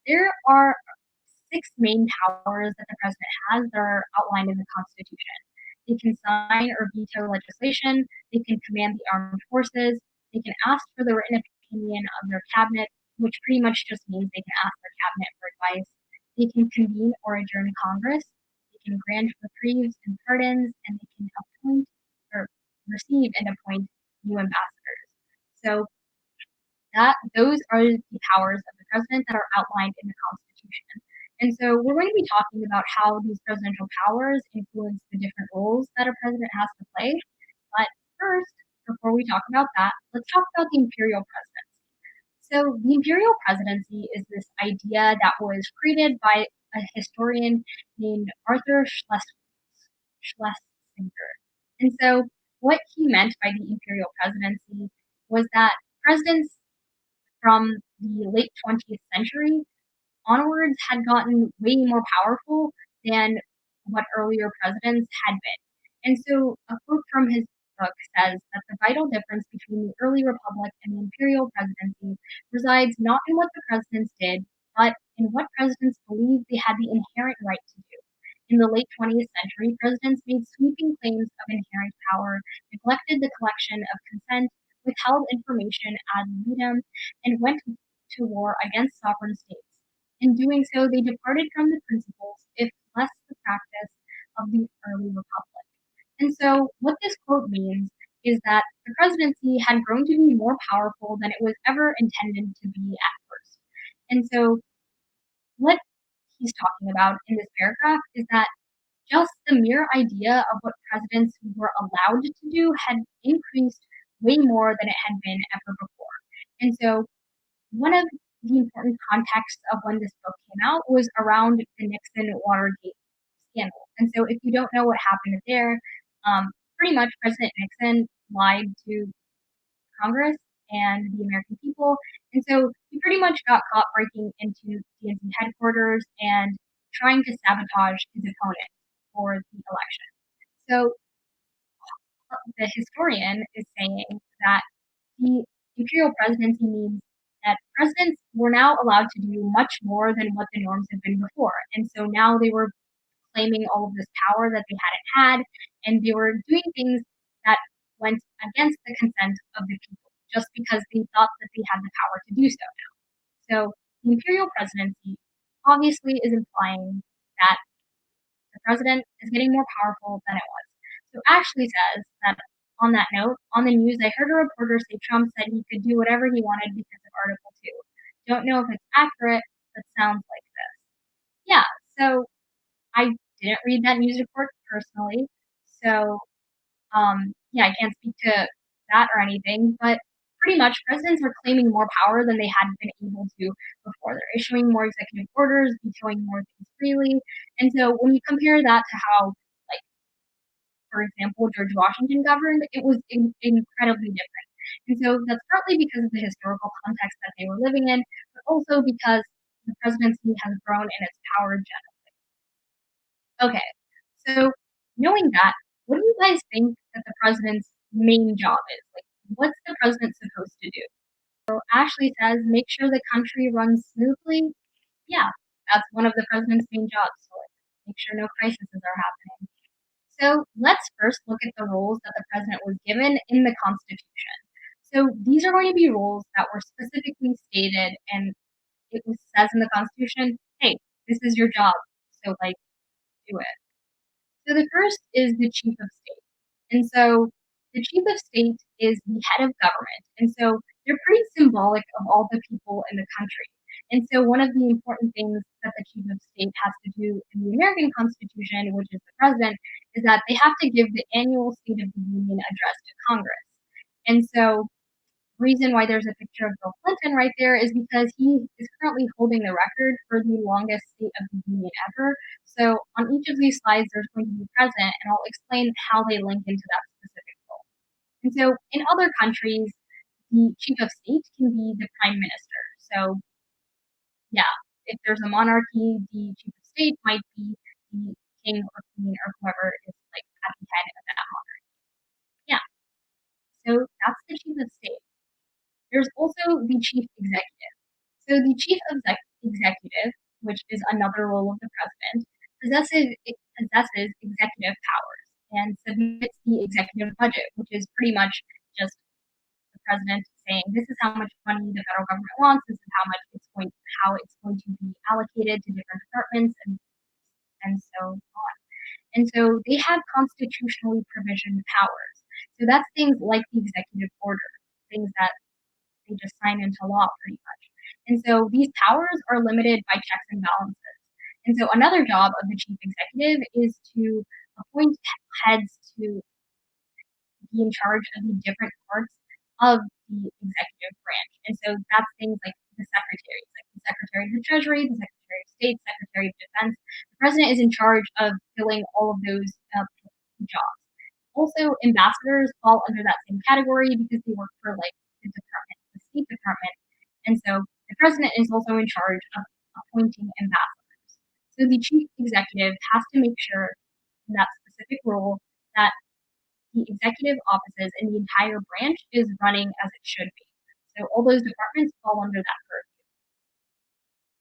There are six main powers that the president has that are outlined in the Constitution. They can sign or veto legislation, they can command the armed forces, they can ask for the written opinion of their cabinet, which pretty much just means they can ask their cabinet for advice. They can convene or adjourn Congress, they can grant reprieves and pardons, and they can appoint or receive and appoint new ambassadors. So that those are the powers of the president that are outlined in the Constitution. And so we're going to be talking about how these presidential powers influence the different roles that a president has to play. But first, before we talk about that, let's talk about the imperial presidency. So the imperial presidency is this idea that was created by a historian named Arthur Schlesinger. And so what he meant by the imperial presidency was that presidents from the late 20th century onwards had gotten way more powerful than what earlier presidents had been. And so a quote from his book says that the vital difference between the early republic and the imperial presidency resides not in what the presidents did, but in what presidents believed they had the inherent right to do. In the late 20th century, presidents made sweeping claims of inherent power, neglected the collection of consent, withheld information ad libitum, and went to war against sovereign states. In doing so, they departed from the principles, if less the practice, of the early republic. And so, what this quote means is that the presidency had grown to be more powerful than it was ever intended to be at first. And so, what he's talking about in this paragraph is that just the mere idea of what presidents were allowed to do had increased way more than it had been ever before. And so, one of the important contexts of when this book came out was around the Nixon Watergate scandal. And so, if you don't know what happened there, pretty much President Nixon lied to Congress and the American people. And so, he pretty much got caught breaking into DNC headquarters and trying to sabotage his opponent for the election. So, the historian is saying that the imperial presidency means that presidents were now allowed to do much more than what the norms had been before. And so now they were claiming all of this power that they hadn't had, and they were doing things that went against the consent of the people just because they thought that they had the power to do so now. So the imperial presidency obviously is implying that the president is getting more powerful than it was. So Ashley says that on that note, on the news, I heard a reporter say Trump said he could do whatever he wanted because of Article 2. Don't know if it's accurate, but sounds like this. Yeah, so I didn't read that news report personally, so yeah, I can't speak to that or anything, but pretty much presidents are claiming more power than they had been able to before. They're issuing more executive orders, vetoing more things freely. And so when you compare that to how, like, for example, George Washington governed, it was incredibly different. And so that's partly because of the historical context that they were living in, but also because the presidency has grown in its power generally. Okay, so knowing that, what do you guys think that the president's main job is? Like, what's the president supposed to do? So Ashley says, make sure the country runs smoothly. Yeah, that's one of the president's main jobs. So like, make sure no crises are happening. So let's first look at the roles that the president was given in the Constitution. So these are going to be roles that were specifically stated, and says in the Constitution, hey, this is your job. So like, do it. So the first is the chief of state. And so the chief of state is the head of government. And so they're pretty symbolic of all the people in the country. And so one of the important things that the chief of state has to do in the American Constitution, which is the president, is that they have to give the annual State of the Union address to Congress. And so reason why there's a picture of Bill Clinton right there is because he is currently holding the record for the longest State of the Union ever. So on each of these slides, there's going to be president, and I'll explain how they link into that specific role. And so in other countries, the chief of state can be the prime minister. So yeah, if there's a monarchy, the chief of state might be the king or queen or whoever is like at the head of that monarchy. Yeah, so that's the chief of state. There's also the chief executive. So the chief executive, which is another role of the president, possesses executive powers and submits the executive budget, which is pretty much just the president saying, "This is how much money the federal government wants. This is how it's going to be allocated to different departments, and so on." And so they have constitutionally provisioned powers. So that's things like the executive order, things that they just sign into law pretty much. And so these powers are limited by checks and balances. And so another job of the chief executive is to appoint heads to be in charge of the different parts of the executive branch. And so that's things like the secretaries, like the Secretary of the Treasury, the Secretary of State, Secretary of Defense. The president is in charge of filling all of those jobs. Also, ambassadors fall under that same category because they work for like the State Department, and so the president is also in charge of appointing ambassadors. So the chief executive has to make sure in that specific role that the executive offices in the entire branch is running as it should be. So all those departments fall under that purview.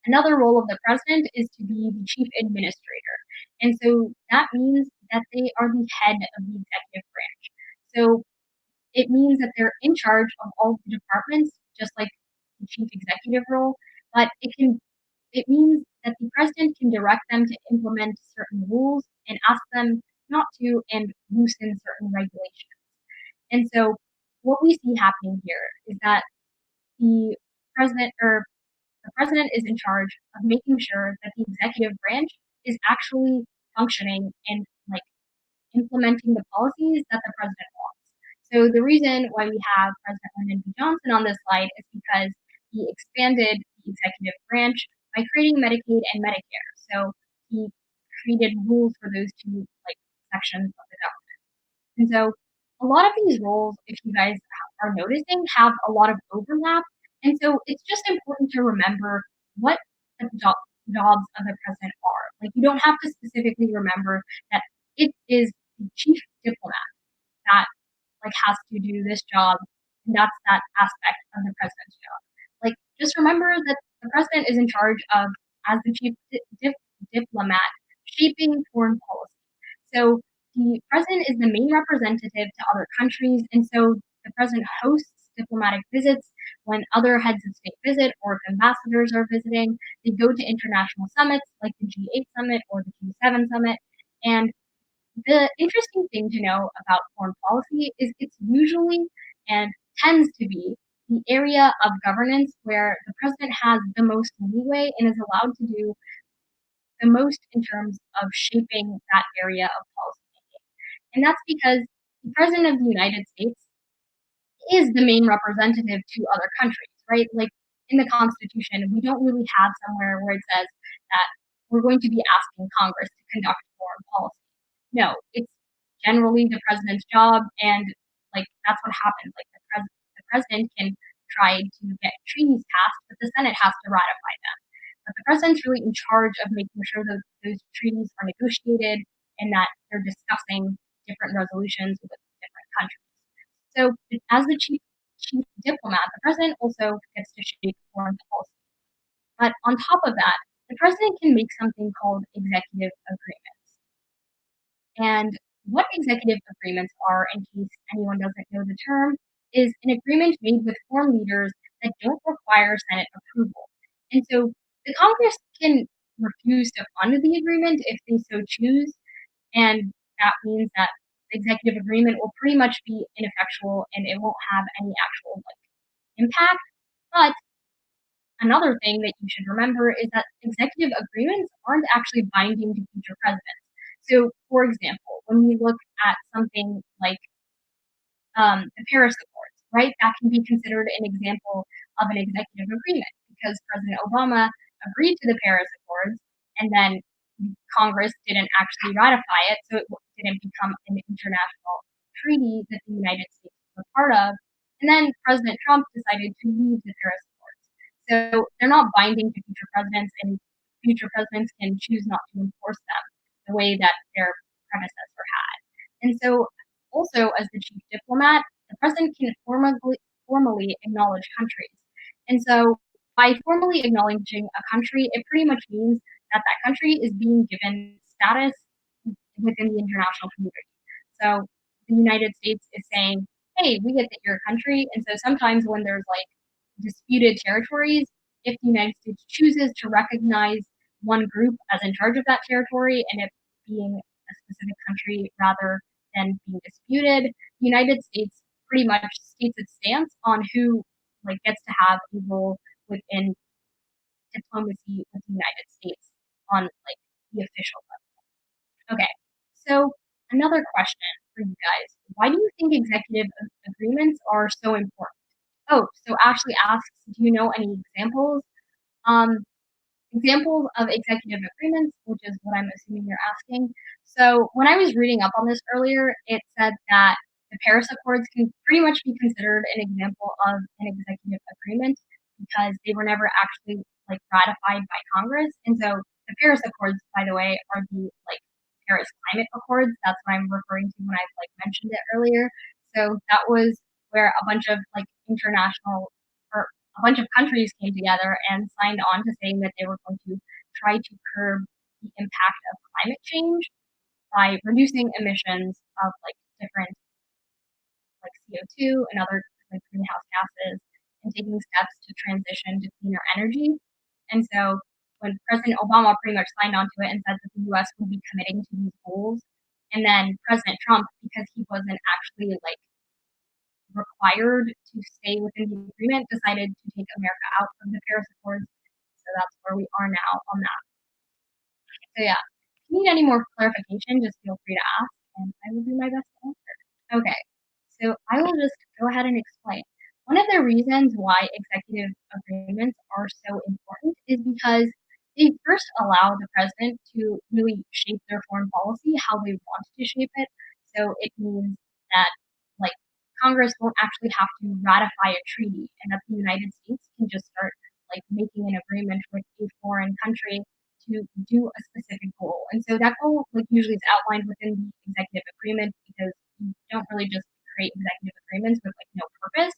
Another role of the president is to be the chief administrator. And so that means that they are the head of the executive branch. So it means that they're in charge of all the departments, just like the chief executive role, but it means that the president can direct them to implement certain rules and ask them not to and loosen certain regulations. And so what we see happening here is that the president or the president is in charge of making sure that the executive branch is actually functioning and like implementing the policies that the president wants. So the reason why we have President Lyndon B. Johnson on this slide is because he expanded the executive branch by creating Medicaid and Medicare. So he created rules for those two like sections of the government. And so a lot of these roles, if you guys are noticing, have a lot of overlap. And so it's just important to remember what the jobs of the president are. Like you don't have to specifically remember that it is the chief diplomat that like has to do this job, and that's that aspect of the president's job. Like just remember that the president is in charge of, as the chief diplomat, shaping foreign policy. So the president is the main representative to other countries, and so the president hosts diplomatic visits when other heads of state visit or if ambassadors are visiting. They go to international summits like the G8 summit or the G7 summit. And the interesting thing to know about foreign policy is it's usually and tends to be the area of governance where the president has the most leeway and is allowed to do the most in terms of shaping that area of policy making. And that's because the president of the United States is the main representative to other countries, right? Like in the Constitution, we don't really have somewhere where it says that we're going to be asking Congress to conduct foreign policy. No, it's generally the president's job, and like that's what happens. Like the president can try to get treaties passed, but the Senate has to ratify them. But the president's really in charge of making sure that those treaties are negotiated and that they're discussing different resolutions with different countries. So, as the chief diplomat, the president also gets to shape foreign policy. But on top of that, the president can make something called executive agreements. And what executive agreements are, in case anyone doesn't know the term, is an agreement made with foreign leaders that don't require Senate approval. And so the Congress can refuse to fund the agreement if they so choose, and that means that the executive agreement will pretty much be ineffectual and it won't have any actual like impact. But another thing that you should remember is that executive agreements aren't actually binding to future presidents. So, for example, when we look at something like the Paris Accords, right, that can be considered an example of an executive agreement because President Obama agreed to the Paris Accords and then Congress didn't actually ratify it, so it didn't become an international treaty that the United States was a part of. And then President Trump decided to leave the Paris Accords. So they're not binding to future presidents, and future presidents can choose not to enforce them the way that their predecessor had. And so, also as the chief diplomat, the president can formally acknowledge countries. And so By formally acknowledging a country, it pretty much means that that country is being given status within the international community. So the United States is saying, hey, we get that you're a country. And so sometimes when there's like disputed territories, if the United States chooses to recognize one group as in charge of that territory and it being a specific country rather than being disputed, the United States pretty much states its stance on who like gets to have a role within diplomacy with the United States on like the official level. Okay, so another question for you guys. Why do you think executive agreements are so important? Oh, so Ashley asks, do you know any examples? Um, examples of executive agreements, which is what I'm assuming you're asking. So when I was reading up on this earlier, it said that the Paris Accords can pretty much be considered an example of an executive agreement because they were never actually like ratified by Congress. And so the Paris Accords, by the way, are the like Paris Climate Accords. That's what I'm referring to when I like mentioned it earlier. So that was where a bunch of like international or a bunch of countries came together and signed on to saying that they were going to try to curb the impact of climate change by reducing emissions of like different like CO2 and other like greenhouse gases and taking steps to transition to cleaner energy. And so when President Obama pretty much signed onto it and said that the US would be committing to these goals, and then President Trump, because he wasn't actually like required to stay within the agreement, decided to take America out of the Paris Accords. So that's where we are now on that. So yeah, if you need any more clarification, just feel free to ask, and I will do my best to answer. Okay, so I will just go ahead and explain. One of the reasons why executive agreements are so important is because they first allow the president to really shape their foreign policy how they want to shape it. So it means that like Congress won't actually have to ratify a treaty and that the United States can just start like making an agreement with a foreign country to do a specific goal. And so that goal like usually is outlined within the executive agreement because you don't really just create executive agreements with like no purpose.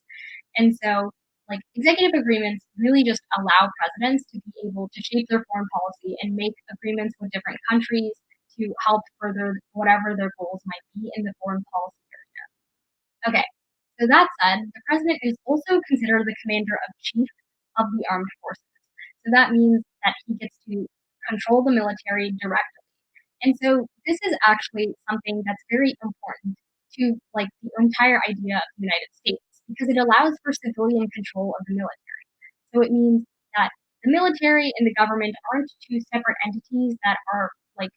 And so like executive agreements really just allow presidents to be able to shape their foreign policy and make agreements with different countries to help further whatever their goals might be in the foreign policy area. Okay, so that said, the president is also considered the commander of chief of the armed forces. So that means that he gets to control the military directly. And so this is actually something that's very important to like the entire idea of the United States because it allows for civilian control of the military. So it means that the military and the government aren't two separate entities that are like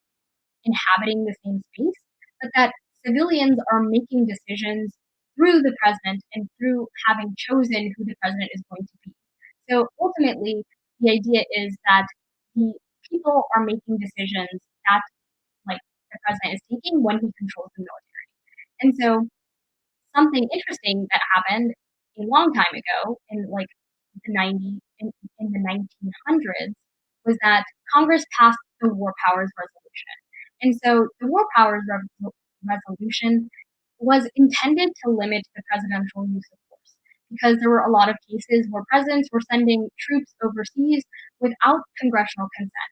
inhabiting the same space, but that civilians are making decisions through the president and through having chosen who the president is going to be. So ultimately, the idea is that the people are making decisions that like the president is taking when he controls the military. And so something interesting that happened a long time ago in like the 90 in the 1900s was that Congress passed the War Powers Resolution. And so the War Powers Resolution was intended to limit the presidential use of force because there were a lot of cases where presidents were sending troops overseas without congressional consent.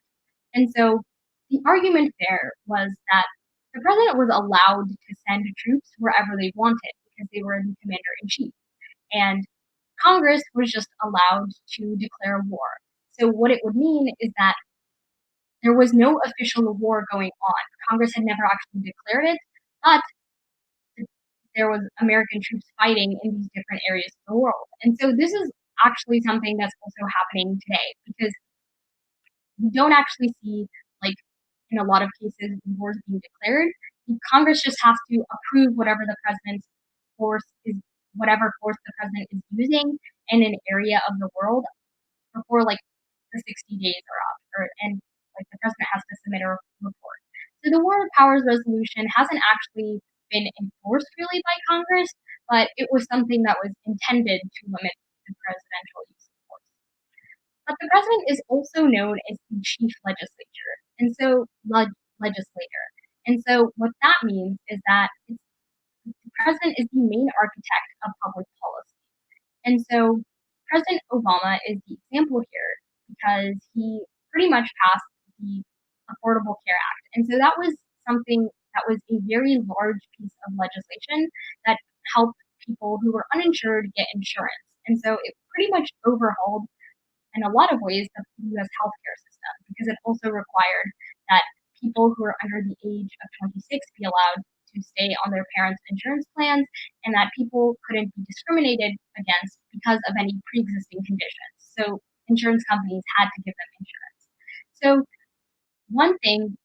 And so the argument there was that the president was allowed to send troops wherever they wanted because they were the commander in chief. And Congress was just allowed to declare war. So what it would mean is that there was no official war going on. Congress had never actually declared it, but there was American troops fighting in these different areas of the world. And so this is actually something that's also happening today because we don't actually see like in a lot of cases wars being declared. Congress just has to approve whatever the president's force is, whatever force the president is using in an area of the world before like the 60 days are up, or and like the president has to submit a report. So the War Powers Resolution hasn't actually been enforced really by Congress, but it was something that was intended to limit the presidential use of force. But the president is also known as the chief legislature, and so legislator. And so what that means is that the president is the main architect of public policy. And so President Obama is the example here because he pretty much passed the Affordable Care Act. And so that was something that was a very large piece of legislation that helped people who were uninsured get insurance. And so it pretty much overhauled, in a lot of ways, the US healthcare system because it also required that people who are under the age of 26 be allowed to stay on their parents' insurance plans and that people couldn't be discriminated against because of any pre-existing conditions. So insurance companies had to give them insurance. So one thing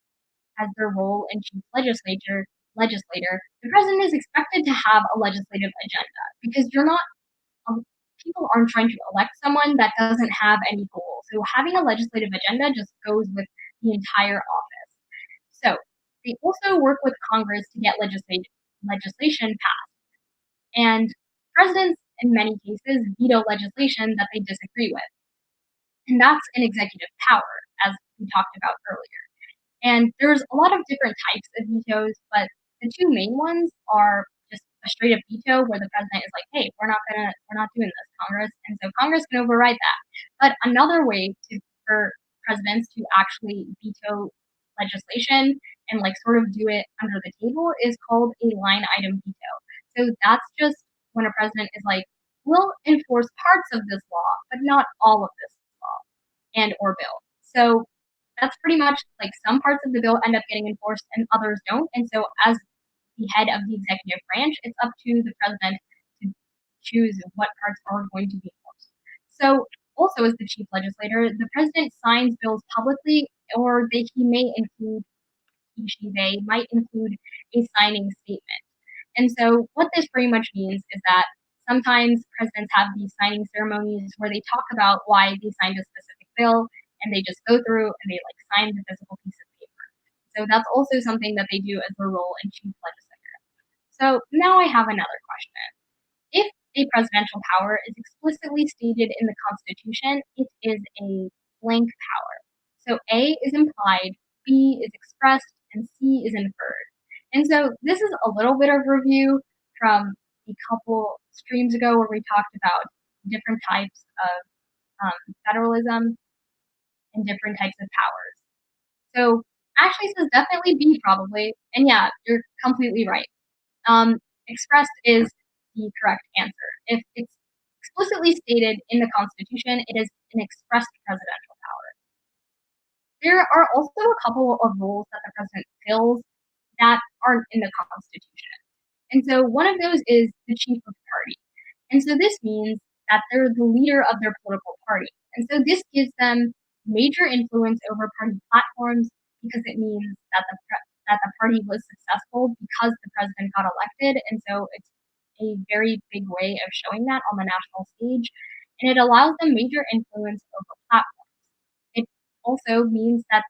as their role in chief legislator, the president is expected to have a legislative agenda because you're not people aren't trying to elect someone that doesn't have any goals. So having a legislative agenda just goes with the entire office. So they also work with Congress to get legislation passed. And presidents, in many cases, veto legislation that they disagree with. And that's an executive power, as we talked about earlier. And there's a lot of different types of vetoes, but the two main ones are just a straight up veto where the president is like, hey, we're not doing this, Congress. And so Congress can override that. But another way for presidents to actually veto legislation and like sort of do it under the table is called a line item veto. So that's just when a president is like, we'll enforce parts of this law, but not all of this law and or bill. So that's pretty much like some parts of the bill end up getting enforced and others don't. And so, as the head of the executive branch, it's up to the president to choose what parts are going to be enforced. So, also as the chief legislator, the president signs bills publicly, or he may include they might include a signing statement. And so, what this pretty much means is that sometimes presidents have these signing ceremonies where they talk about why they signed a specific bill and they just go through and they like sign the physical piece of paper. So that's also something that they do as their role in chief legislator. So now I have another question. If a presidential power is explicitly stated in the Constitution, it is a blank power. So A is implied, B is expressed, and C is inferred. And so this is a little bit of review from a couple streams ago where we talked about different types of federalism and different types of powers. So Ashley says definitely B probably, and yeah, you're completely right. Expressed is the correct answer. If it's explicitly stated in the Constitution, it is an expressed presidential power. There are also a couple of roles that the president fills that aren't in the Constitution. And so one of those is the chief of party. And so this means that they're the leader of their political party. And so this gives them major influence over party platforms because it means that the party was successful because the president got elected. And so it's a very big way of showing that on the national stage. And it allows them major influence over platforms. It also means that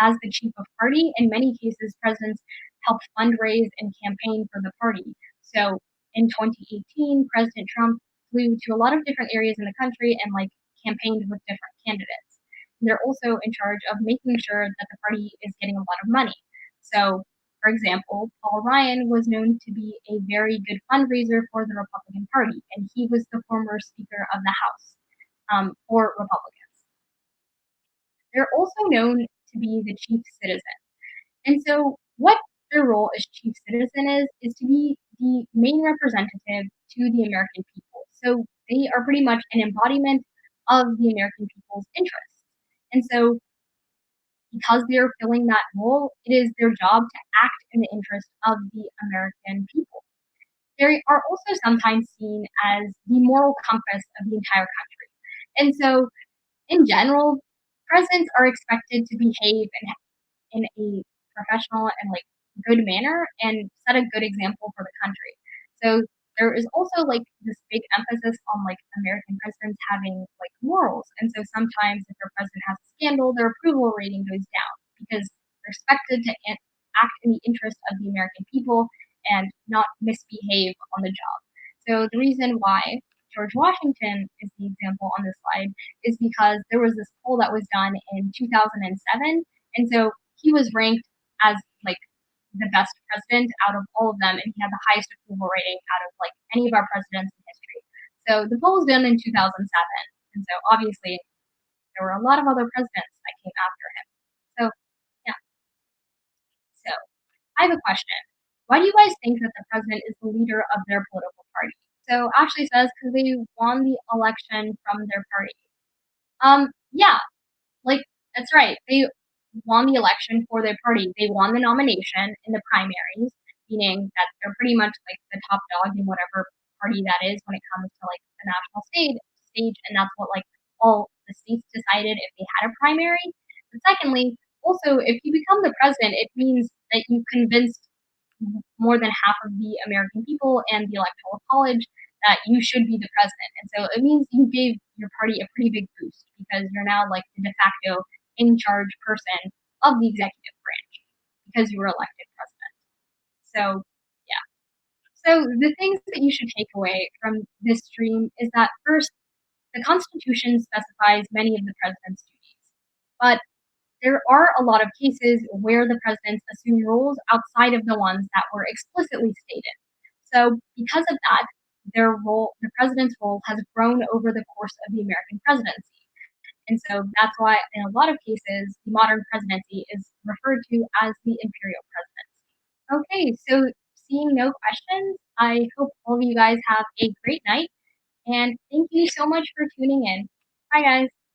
as the chief of party, in many cases, presidents help fundraise and campaign for the party. So in 2018, President Trump flew to a lot of different areas in the country and like campaigned with different candidates. They're also in charge of making sure that the party is getting a lot of money. So, for example, Paul Ryan was known to be a very good fundraiser for the Republican Party, and he was the former Speaker of the House for Republicans. They're also known to be the chief citizen. And so, what their role as chief citizen is to be the main representative to the American people. So, they are pretty much an embodiment of the American people's interests. And so, because they're filling that role, it is their job to act in the interest of the American people. They are also sometimes seen as the moral compass of the entire country. And so, in general, presidents are expected to behave in a professional and like good manner and set a good example for the country. So there is also like this big emphasis on like American presidents having like morals. And so sometimes if their president has a scandal, their approval rating goes down because they're expected to act in the interest of the American people and not misbehave on the job. So the reason why George Washington is the example on this slide is because there was this poll that was done in 2007. And so he was ranked as like the best president out of all of them, and he had the highest approval rating out of like any of our presidents in history. So the poll was done in 2007, and so obviously there were a lot of other presidents that came after him. So yeah, so I have a question. Why do you guys think that the president is the leader of their political party? So Ashley says because they won the election from their party. Yeah, like, that's right. They won the election for their party. They won the nomination in the primaries, meaning that they're pretty much like the top dog in whatever party that is when it comes to like the national stage, and that's what like all the states decided if they had a primary. But secondly, also if you become the president, it means that you convinced more than half of the American people and the Electoral College that you should be the president. And so it means you gave your party a pretty big boost because you're now like the de facto in charge person of the executive branch because you were elected president. So, yeah. So the things that you should take away from this stream is that first, the Constitution specifies many of the president's duties, but there are a lot of cases where the presidents assume roles outside of the ones that were explicitly stated. So, because of that, the president's role, has grown over the course of the American presidency. And so that's why, in a lot of cases, the modern presidency is referred to as the imperial presidency. Okay, so seeing no questions, I hope all of you guys have a great night, and thank you so much for tuning in. Bye, guys.